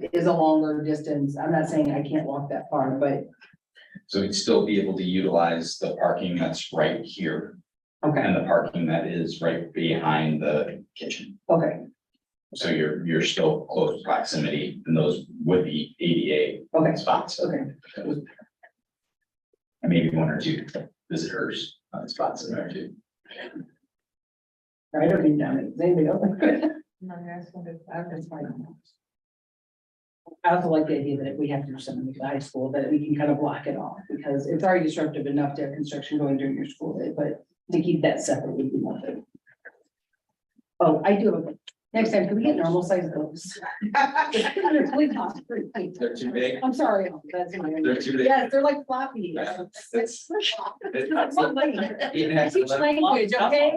is a longer distance. I'm not saying I can't walk that far, but So we'd still be able to utilize the parking that's right here okay, and the parking that is right behind the kitchen. okay, So you're still close proximity and those would be ADA okay, spots. okay. And maybe one or two visitors spots in there too. I don't need that. Does anybody else? That's fine. I also like the idea that if we have to do something with the high school, that we can kind of block it off, because it's already disruptive enough to have construction going during your school day, but to keep that separate would be nothing. Oh, I do have a, next time, can we get normal size books? They're too big. I'm sorry, that's my. They're too big. Yes, they're like floppy. It's- That's one language. I teach language, okay?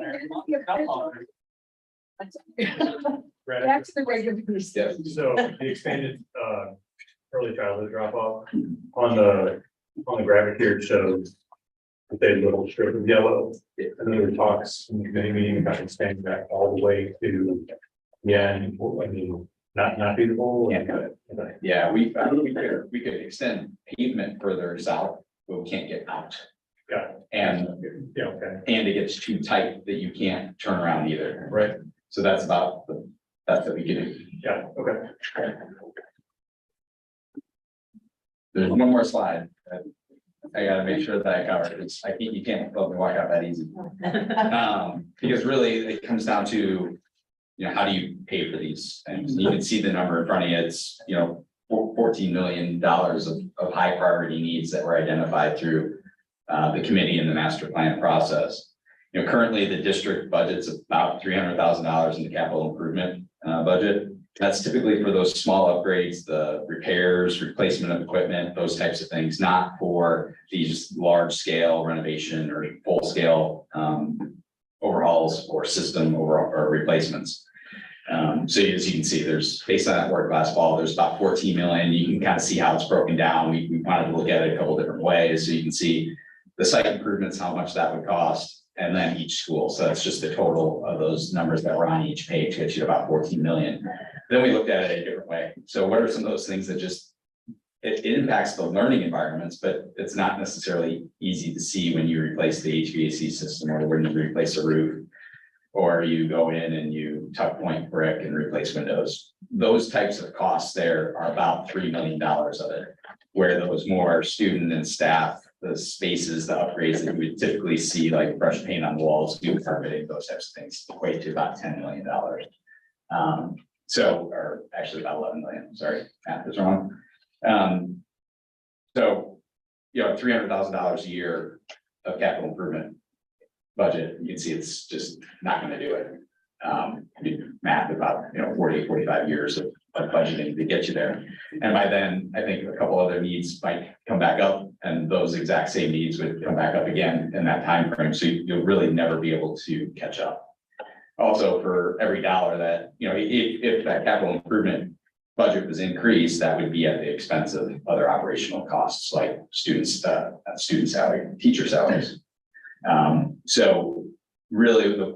Back to the regular. Yeah. So the expanded early childhood drop off on the graphic here, it shows a little strip of yellow. And then there talks in the committee meeting about expanding that all the way to, yeah, and I mean, not feasible. Yeah, we could extend pavement further south, but we can't get out. Got it. And Yeah, okay, it gets too tight that you can't turn around either. right, So that's what we can do. got it, okay. There's one more slide. I gotta make sure that I cover it. You can't let me walk out that easy. Because really it comes down to, how do you pay for these things? You can see the number in front of you. It's, $14 million of high priority needs that were identified through the committee and the master plan process. Currently the district budget's about $300,000 in the capital improvement budget. That's typically for those small upgrades, the repairs, replacement of equipment, those types of things, not for these large scale renovation or full scale overhauls or system or replacements. So as you can see, there's, based on that work last fall, there's about 14 million. You can kind of see how it's broken down. We wanted to look at it a couple different ways. So you can see the site improvements, how much that would cost, and then each school. So that's just the total of those numbers that were on each page, gets you to about 14 million. Then we looked at it a different way. So what are some of those things that just, it impacts the learning environments, but it's not necessarily easy to see when you replace the HVAC system or when you replace a roof, or you go in and you tuck point brick and replace windows. Those types of costs there are about $3 million of it, where those more student and staff, the spaces, the upgrades that you would typically see, like fresh paint on the walls, new carpeting, those types of things, equate to about $10 million. Or actually about 11 million, sorry, math is wrong. $300,000 a year of capital improvement budget, you can see it's just not gonna do it. Math about, 40, 45 years of budgeting to get you there. And by then, I think a couple other needs might come back up, and those exact same needs would come back up again in that time frame. So you'll really never be able to catch up. Also, for every dollar that, if that capital improvement budget was increased, that would be at the expense of other operational costs like student salary, teacher salaries. So really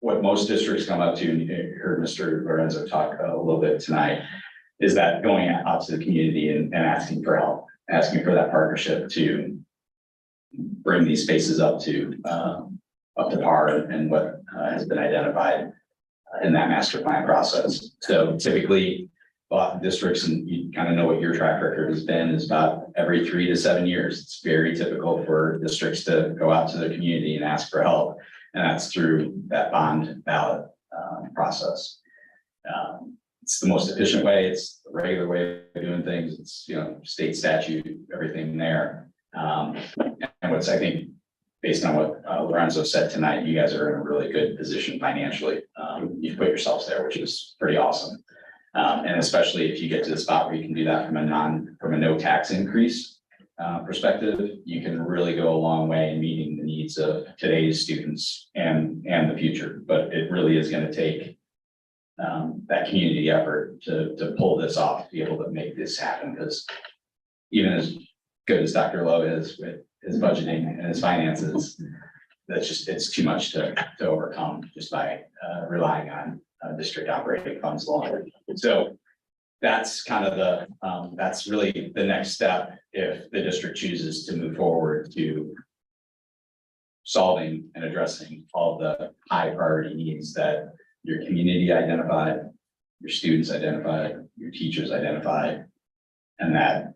what most districts come up to, and you heard Mr. Lorenzo talk a little bit tonight, is that going out to the community and asking for help, asking for that partnership to bring these spaces up to par and what has been identified in that master plan process. So typically, a lot of districts, and you kind of know what your track record has been, is about every 3 to 7 years. It's very typical for districts to go out to their community and ask for help. And that's through that bond ballot process. It's the most efficient way. It's the regular way of doing things. It's, state statute, everything there. And what's, I think, based on what Lorenzo said tonight, you guys are in a really good position financially. You've put yourselves there, which is pretty awesome. And especially if you get to the spot where you can do that from a no tax increase perspective, you can really go a long way in meeting the needs of today's students and the future. But it really is going to take that community effort to pull this off, to be able to make this happen. Because even as good as Dr. Lowe is with his budgeting and his finances, it's too much to overcome just by relying on district operating funds longer. So that's kind of that's really the next step if the district chooses to move forward to solving and addressing all the high priority needs that your community identified, your students identified, your teachers identified, and that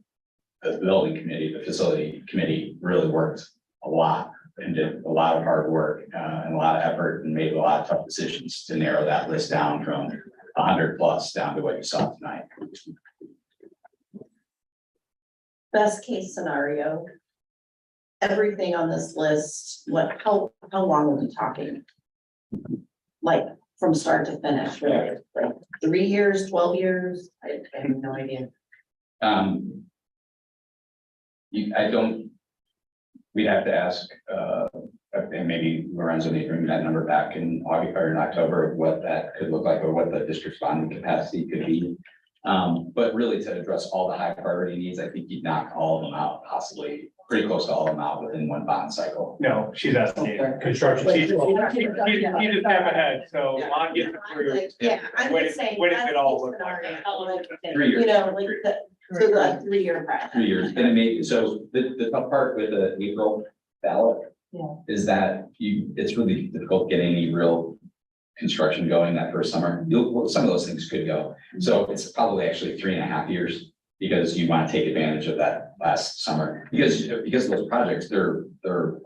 the building committee, the facility committee really worked a lot and did a lot of hard work and a lot of effort and made a lot of tough decisions to narrow that list down from 100 plus down to what you saw tonight. Best case scenario. Everything on this list, how long are we talking? Like from start to finish, really, like 3 years, 12 years? I have no idea. We'd have to ask, and maybe Lorenzo may bring that number back in August or in October, of what that could look like or what the district's bonding capacity could be. But really to address all the high priority needs, I think you'd knock all of them out, possibly pretty close to all of them out within one bond cycle. No, she's asking construction. He's a step ahead, so I'll get through. Yeah, I'm When just saying. when does it all best look case like? scenario, 3 years. You know, like so the 3-year project. 3 years, and it may, so the tough part with the April ballot. Yeah. Is that it's really difficult getting any real construction going that first summer. Some of those things could go, so it's probably actually 3.5 years. Because you want to take advantage of that last summer, because those projects, they're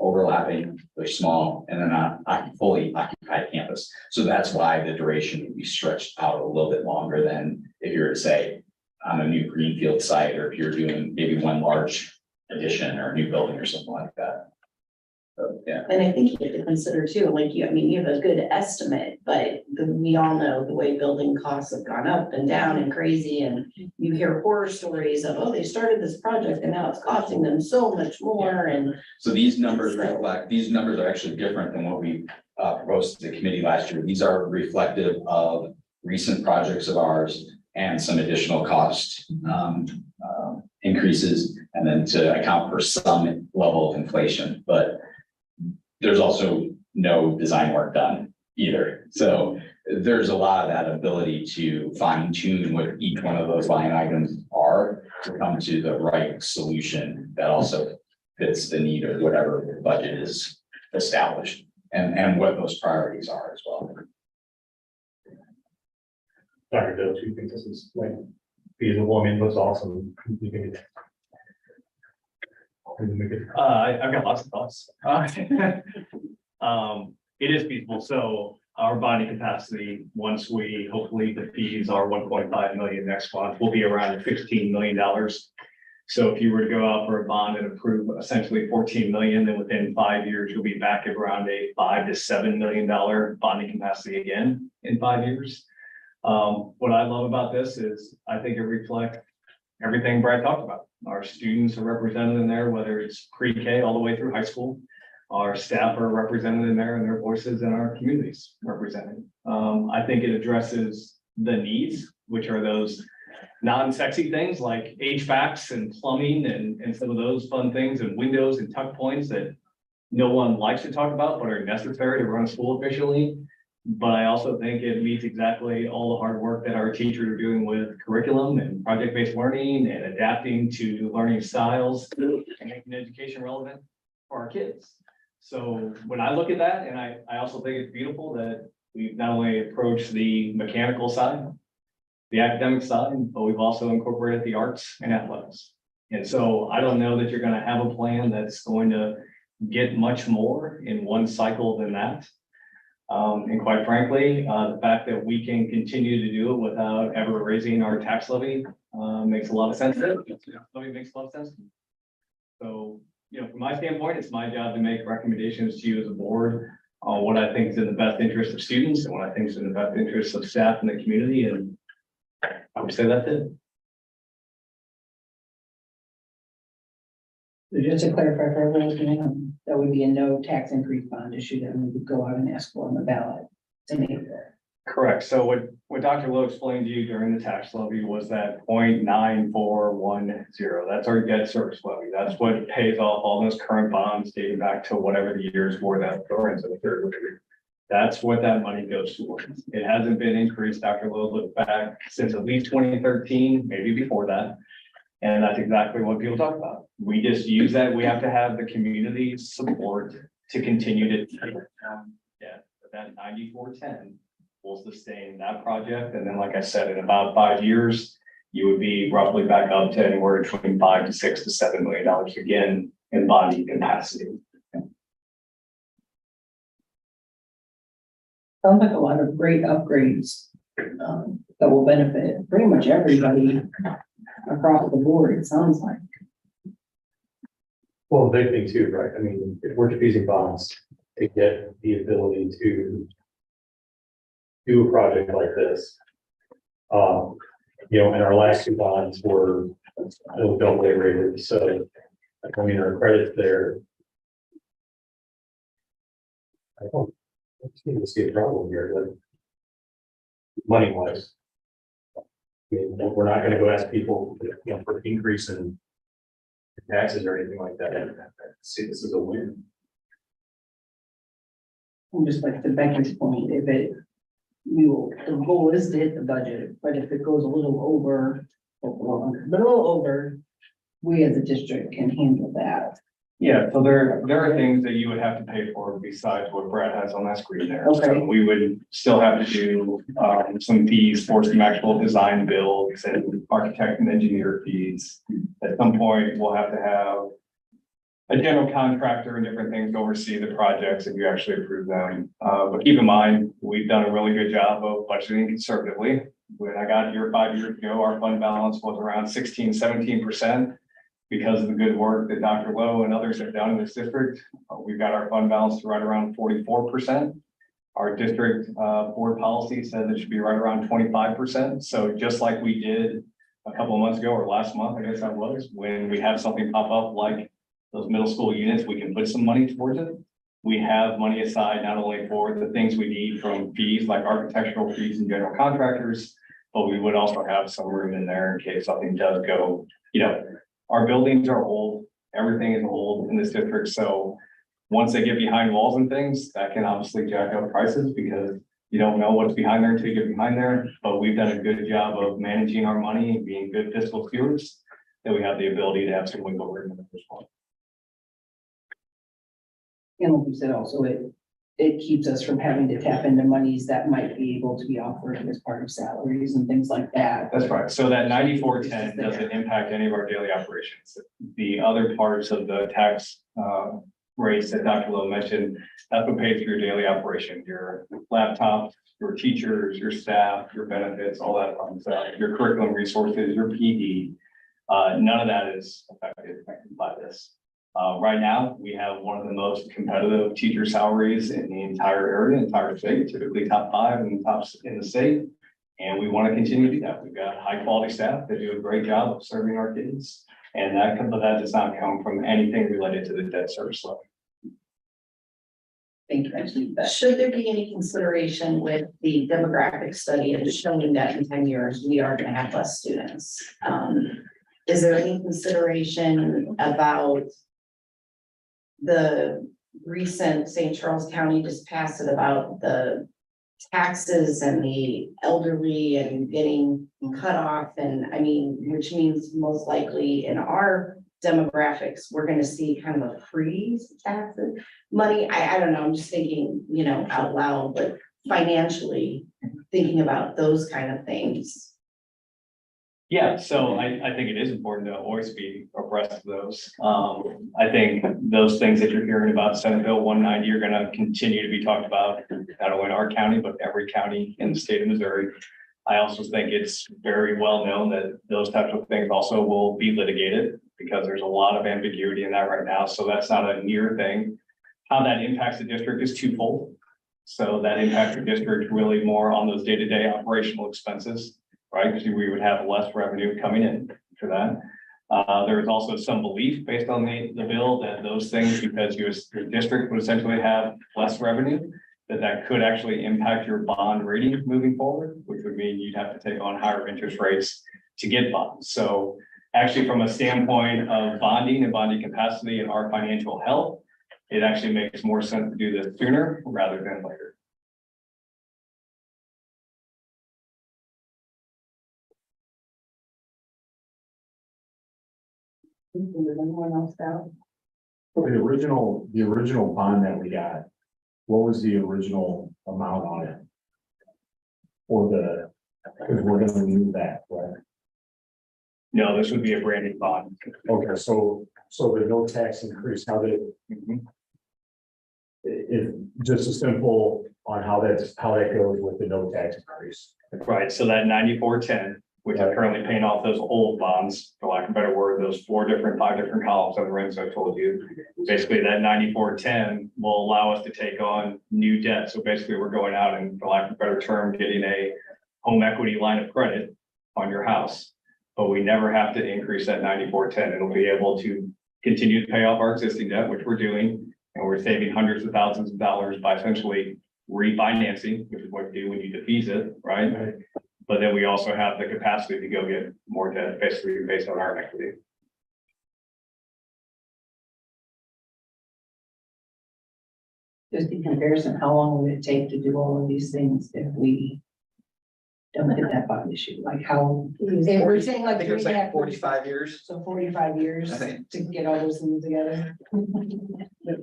overlapping, they're small, and they're not fully occupied campus. So that's why the duration would be stretched out a little bit longer than if you were to say on a new greenfield site, or if you're doing maybe one large addition or a new building or something like that. So, yeah. And I think you have to consider too, like you, I mean, you have a good estimate, but we all know the way building costs have gone up and down and crazy. And you hear horror stories of, oh, they started this project and now it's costing them so much more and. So these numbers are actually different than what we proposed to the committee last year. These are reflective of recent projects of ours and some additional cost increases, and then to account for some level of inflation, but there's also no design work done either. So there's a lot of that ability to fine tune what each one of those line items are to come to the right solution that also fits the need of whatever the budget is established, and what those priorities are as well. Dr. Bill, do you think this is like feasible? I mean, it looks awesome. You can get- I've got lots of thoughts. It is feasible, so our bonding capacity, once we hopefully the fees are 1.5 million next month, will be around $15 million. So if you were to go out for a bond and approve essentially 14 million, then within 5 years, you'll be back at around a $5 to $7 million bonding capacity again in 5 years. What I love about this is I think it reflects everything Brad talked about. Our students are represented in there, whether it's pre-K all the way through high school. Our staff are represented in there and their voices in our communities represented. I think it addresses the needs, which are those non-sexy things like HVACs and plumbing and some of those fun things and windows and tuck points that no one likes to talk about, but are necessary to run a school efficiently. But I also think it meets exactly all the hard work that our teachers are doing with curriculum and project-based learning and adapting to learning styles and making education relevant for our kids. So when I look at that, and I also think it's beautiful that we've not only approached the mechanical side, the academic side, but we've also incorporated the arts and athletics. And so I don't know that you're going to have a plan that's going to get much more in one cycle than that. And quite frankly, the fact that we can continue to do it without ever raising our tax levy makes a lot of sense. Levy makes a lot of sense. So, you know, from my standpoint, it's my job to make recommendations to you as a board on what I think is in the best interest of students and what I think is in the best interest of staff and the community. And I would say that's it. Just to clarify for everyone, that would be a no tax increase bond issue that we would go out and ask for on the ballot to make that. Correct. So what Dr. Lowe explained to you during the tax levy was that 0.9410. That's our debt service levy. That's what pays off all those current bonds dating back to whatever the years were that Lorenzo the third. That's what that money goes towards. It hasn't been increased, Dr. Lowe looked back since at least 2013, maybe before that. And that's exactly what people talk about. We just use that. We have to have the community support to continue to. Yeah, but that 9410 will sustain that project. And then, like I said, in about 5 years, you would be roughly back up to anywhere between $5 to $6 to $7 million again in bonding capacity. Sounds like a lot of great upgrades, that will benefit pretty much everybody across the board, it sounds like. Well, the big thing too, right? I mean, if we're diffusing bonds to get the ability to do a project like this. And our last two bonds were double A rated, so I mean, our credit's there. I don't seem to see a problem here, like money wise. I mean, we're not gonna go ask people, for increase in taxes or anything like that. I see this as a win. And just like to Becky's point, if it, the goal is to hit the budget, but if it goes a little over, we as a district can handle that. Yeah, so there are things that you would have to pay for besides what Brad has on that screen there. Okay. So we would still have to do some fees for some actual design builds and architect and engineer fees. At some point, we'll have to have a general contractor and different things to oversee the projects if you actually approve them. But keep in mind, we've done a really good job of budgeting conservatively. When I got here 5 years ago, our fund balance was around 16–17%. Because of the good work that Dr. Lowe and others have done in this district, we've got our fund balance to right around 44%. Our district board policy says it should be right around 25%. So just like we did a couple of months ago or last month, I guess that was, when we have something pop up like those middle school units, we can put some money towards it. We have money aside not only for the things we need from fees like architectural fees and general contractors, but we would also have some room in there in case something does go, our buildings are old, everything is old in this district, so once they get behind walls and things, that can obviously jack up prices because you don't know what's behind there until you get behind there, but we've done a good job of managing our money and being good fiscal stewards, that we have the ability to have some wiggle room in this one. And like you said, also, it keeps us from having to tap into monies that might be able to be offered as part of salaries and things like that. That's right. So that 9410 doesn't impact any of our daily operations. The other parts of the tax rates that Dr. Lowe mentioned, that's what pays for your daily operation, your laptop, your teachers, your staff, your benefits, all that fun stuff, your curriculum resources, your PD. None of that is affected by this. Right now, we have one of the most competitive teacher salaries in the entire area, entire state, typically top 5 and tops in the state. And we want to continue to do that. We've got high quality staff that do a great job of serving our kids. And that does not come from anything related to the debt service level. Thank you, actually, that. Should there be any consideration with the demographic study and showing that in 10 years, we are gonna have less students? Is there any consideration about the recent St. Charles County just passed it about the taxes and the elderly and getting cut off? And I mean, which means most likely in our demographics, we're going to see kind of a freeze taxes money. I don't know. I'm just thinking, out loud, but financially thinking about those kind of things. Yeah, so I think it is important to always be abreast of those. I think those things that you're hearing about Senate Bill 190 are gonna continue to be talked about, not only in our county, but every county in the state of Missouri. I also think it's very well known that those types of things also will be litigated because there's a lot of ambiguity in that right now. So that's not a near thing. How that impacts the district is twofold. So that impacts the district really more on those day-to-day operational expenses. Right, because we would have less revenue coming in for that. There is also some belief based on the bill that those things, because your district would essentially have less revenue, that could actually impact your bond rating moving forward, which would mean you'd have to take on higher interest rates to get bonds. So actually, from a standpoint of bonding and bonding capacity and our financial health, it actually makes more sense to do this sooner rather than later. Does anyone else doubt? The original bond that we got, what was the original amount on it? Or because we're gonna renew that, right? No, this would be a brand new bond. Okay, so with no tax increase, how did, if, just a simple on how that goes with the no tax increase? Right, so that 9410, which is currently paying off those old bonds, for lack of a better word, those 5 different columns of the rents I told you. Basically, that 9410 will allow us to take on new debt. So basically, we're going out and, for lack of a better term, getting a home equity line of credit on your house. But we never have to increase that 9410. It'll be able to continue to pay off our existing debt, which we're doing. And we're saving hundreds of thousands of dollars by essentially refinancing, which is what you do when you defease it, right? But then we also have the capacity to go get more debt, basically based on our equity. Just in comparison, how long would it take to do all of these things if we don't get that bond issue? Like how, if we're saying I like think it was 3.5 like 45 years. So 45 years I think. to get all those things together.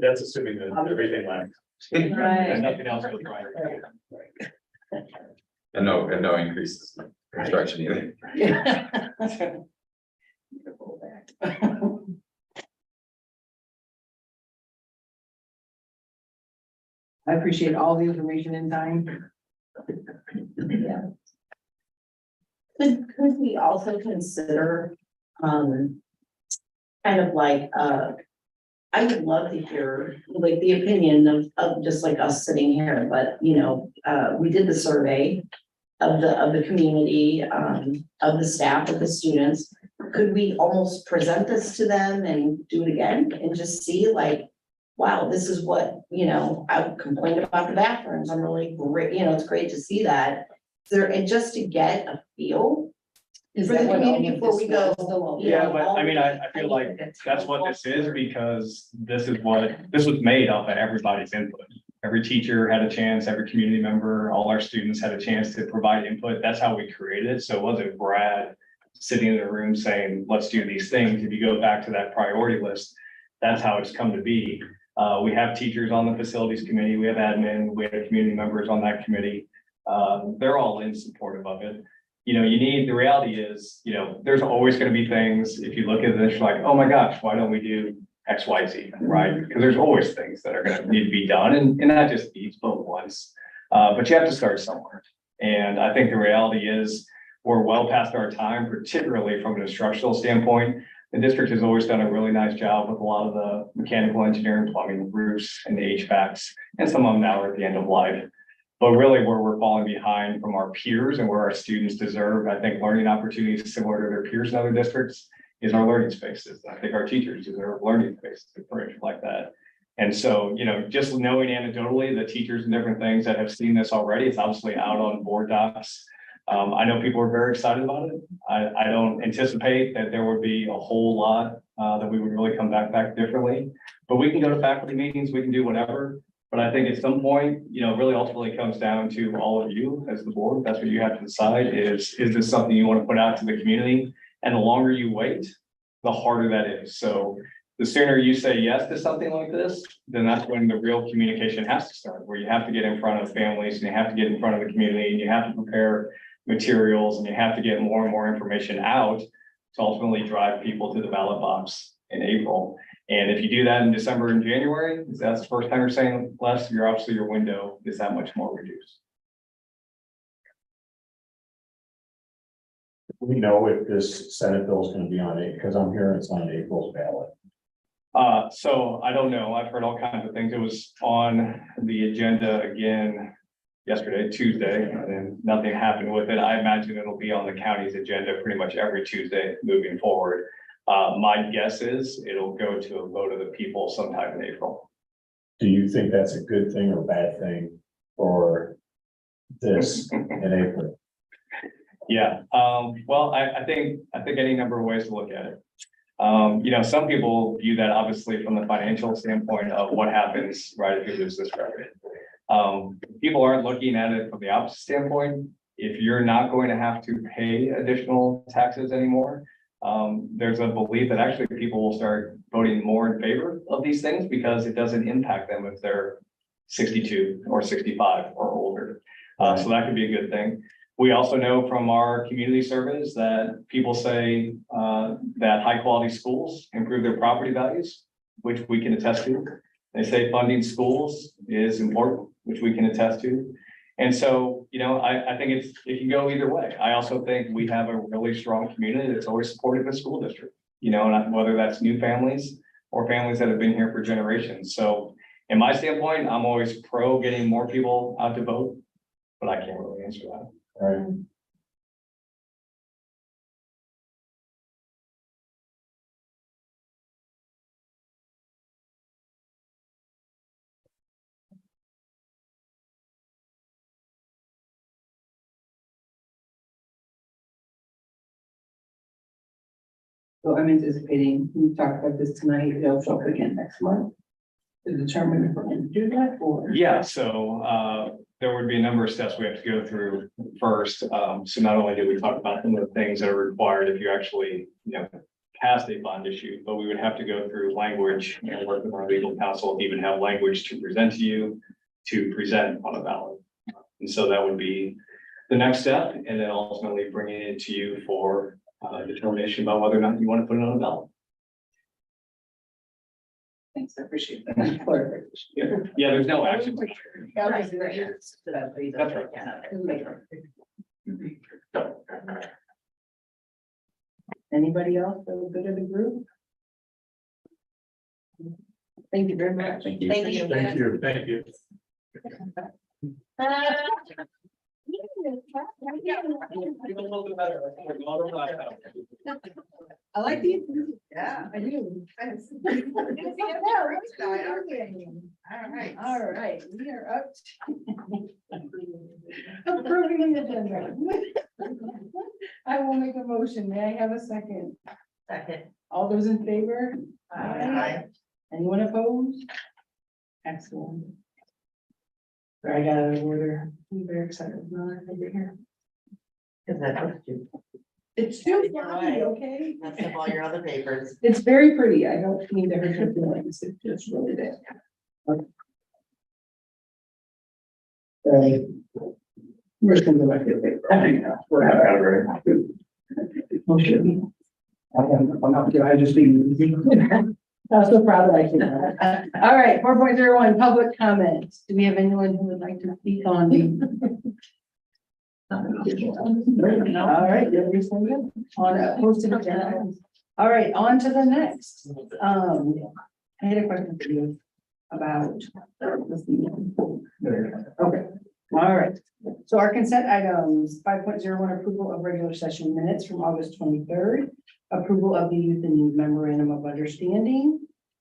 That's assuming that everything lasts. And Right. nothing else goes right. And no increases in construction either. Yeah. I appreciate all the information in time. Yeah. Could we also consider, kind of like, I would love to hear, like, the opinion of just like us sitting here, but, you know, we did the survey of the community, of the staff, of the students. Could we almost present this to them and do it again and just see like, wow, this is what, you know, I complained about the bathrooms. I'm really great, you know, it's great to see that. There, and just to get a feel Is for the that what community all of before this we go, was? you Yeah, know, but I mean, I feel like that's what this is because this was made off of everybody's input. Every teacher had a chance, every community member, all our students had a chance to provide input. That's how we created it. So it wasn't Brad sitting in a room saying, let's do these things. If you go back to that priority list, that's how it's come to be. We have teachers on the facilities committee, we have admin, we have community members on that committee. They're all in supportive of it. You know, the reality is, you know, there's always gonna be things, if you look at this, like, oh my gosh, why don't we do X, Y, Z, right? Because there's always things that are gonna need to be done, and not just these, but once. But you have to start somewhere. And I think the reality is, we're well past our time, particularly from an instructional standpoint. The district has always done a really nice job with a lot of the mechanical engineering, plumbing, roofs, and the HVACs, and some of them now are at the end of life. But really where we're falling behind from our peers and where our students deserve, I think, learning opportunities similar to their peers in other districts is our learning spaces. I think our teachers deserve learning spaces like that. And so, you know, just knowing anecdotally the teachers and different things that have seen this already, it's obviously out on board docs. I know people are very excited about it. I don't anticipate that there would be a whole lot that we would really come back differently. But we can go to faculty meetings, we can do whatever. But I think at some point, you know, really ultimately comes down to all of you as the board. That's what you have to decide is this something you want to put out to the community? And the longer you wait, the harder that is. So the sooner you say yes to something like this, then that's when the real communication has to start, where you have to get in front of families and you have to get in front of the community and you have to prepare materials and you have to get more and more information out to ultimately drive people to the ballot box in April. And if you do that in December and January, if that's the first time you're saying less, you're obviously your window is that much more reduced. We know if this Senate bill is gonna be on it, because I'm hearing it's on April's ballot. So I don't know. I've heard all kinds of things. It was on the agenda again yesterday, Tuesday, and then nothing happened with it. I imagine it'll be on the county's agenda pretty much every Tuesday moving forward. My guess is it'll go to a vote of the people sometime in April. Do you think that's a good thing or bad thing for this in April? Yeah, well, I think any number of ways to look at it. You know, some people view that obviously from the financial standpoint of what happens, right, if you lose this revenue. People aren't looking at it from the opposite standpoint. If you're not going to have to pay additional taxes anymore, there's a belief that actually people will start voting more in favor of these things because it doesn't impact them if they're 62 or 65 or older. So that could be a good thing. We also know from our community surveys that people say that high quality schools improve their property values, which we can attest to. They say funding schools is important, which we can attest to. And so, you know, I think it can go either way. I also think we have a really strong community that's always supported the school district, you know, and whether that's new families or families that have been here for generations. So in my standpoint, I'm always pro getting more people out to vote, but I can't really answer that. Right. So I'm anticipating, we talked about this tonight, they'll show up again next month. To determine if we're gonna do that or. Yeah, so there would be a number of steps we have to go through first. So not only do we talk about some of the things that are required if you actually, you know, pass a bond issue, but we would have to go through language and work with our legal counsel, to even have language to present to you, to present on a ballot. And so that would be the next step, and then ultimately bringing it to you for determination about whether or not you want to put it on a ballot. Thanks, I appreciate that. Clarification. Yeah, there's no action. That's right. Anybody else for the good of the group? Thank you very much. Thank you. Thank you. Thank you. Thank you. I like these. Yeah, I do. All right, we are up. Approving the agenda. I will make a motion. May I have a second? Second. All those in favor? Aye. Anyone opposed? Excellent. I got it in order. I'm very excited. Over here. Cause that's you, It's too You're fluffy, right. okay? that's of all your other papers. It's very pretty. I don't mean to hurt your feelings. It's just really bad. Okay. We're just gonna go back to the paper. We're not very. Oh, shit. I'm not here. I just being. I'm so proud that I can. All right, 4.01, public comments. Do we have anyone who would like to speak on? All right, everything good on a posted agenda. All right, on to the next. I had a question for you about. Okay, all right. So our consent items, 5.01 approval of regular session minutes from August 23rd. Approval of the youth and youth memorandum of understanding.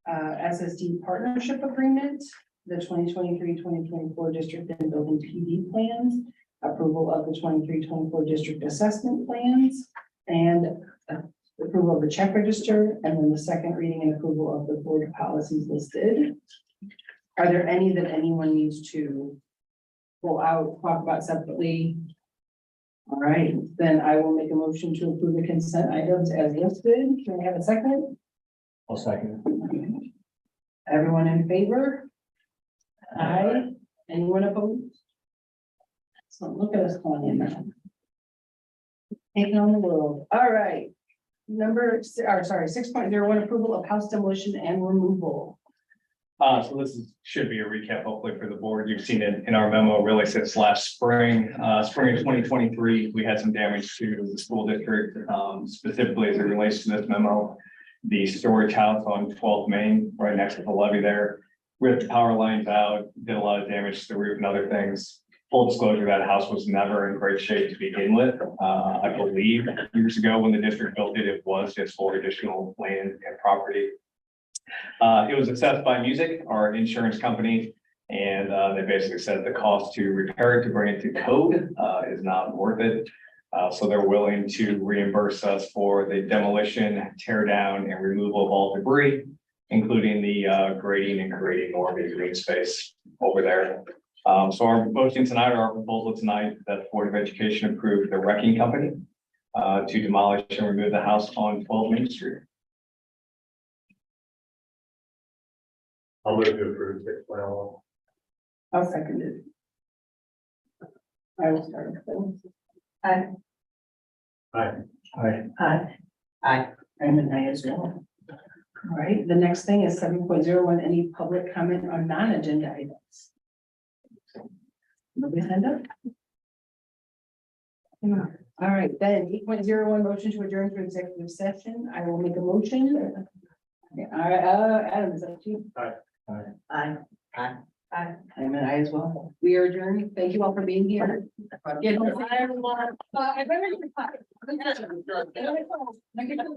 SSD partnership agreement, the 2023-2024 district and building PD plans. Approval of the 23-24 district assessment plans, and approval of the check register, and then the second reading and approval of the board policies listed. Are there any that anyone needs to pull out, talk about separately? All right, then I will make a motion to approve the consent items as listed. Can I have a second? I'll second. Everyone in favor? Aye. Anyone opposed? So look at us going in now. Taking on the world. All right. 6.01 approval of house demolition and removal. So this should be a recap, hopefully, for the board. You've seen it in our memo really since last spring. Spring of 2023, we had some damage to the school district, specifically as it relates to this memo. The storage house on 12th Main, right next to the levee there, ripped power lines out, did a lot of damage to the roof and other things. Full disclosure, that house was never in great shape to begin with. I believe years ago when the district built it, it was just for additional land and property. It was assessed by Music, our insurance company, and they basically said the cost to repair it, to bring it to code, is not worth it. So they're willing to reimburse us for the demolition, tear down, and removal of all debris, including the grading and creating more of a green space over there. So our motion tonight, or our proposal tonight, that the Board of Education approved the wrecking company to demolish and remove the house on 12 Main Street. I'll move to approve 6.0. I'll second it. I will start. Aye. I, I'm an I as well. All right, the next thing is 7.01. Any public comment on non-agenda items? Nobody hand up? All right, then 8.01 motion to adjourn to executive session. I will make a motion. Okay, all right, Adam, is that you? Aye. I'm an I as well. We are adjourned. Thank you all for being here. Yeah, no, bye, everyone. I better get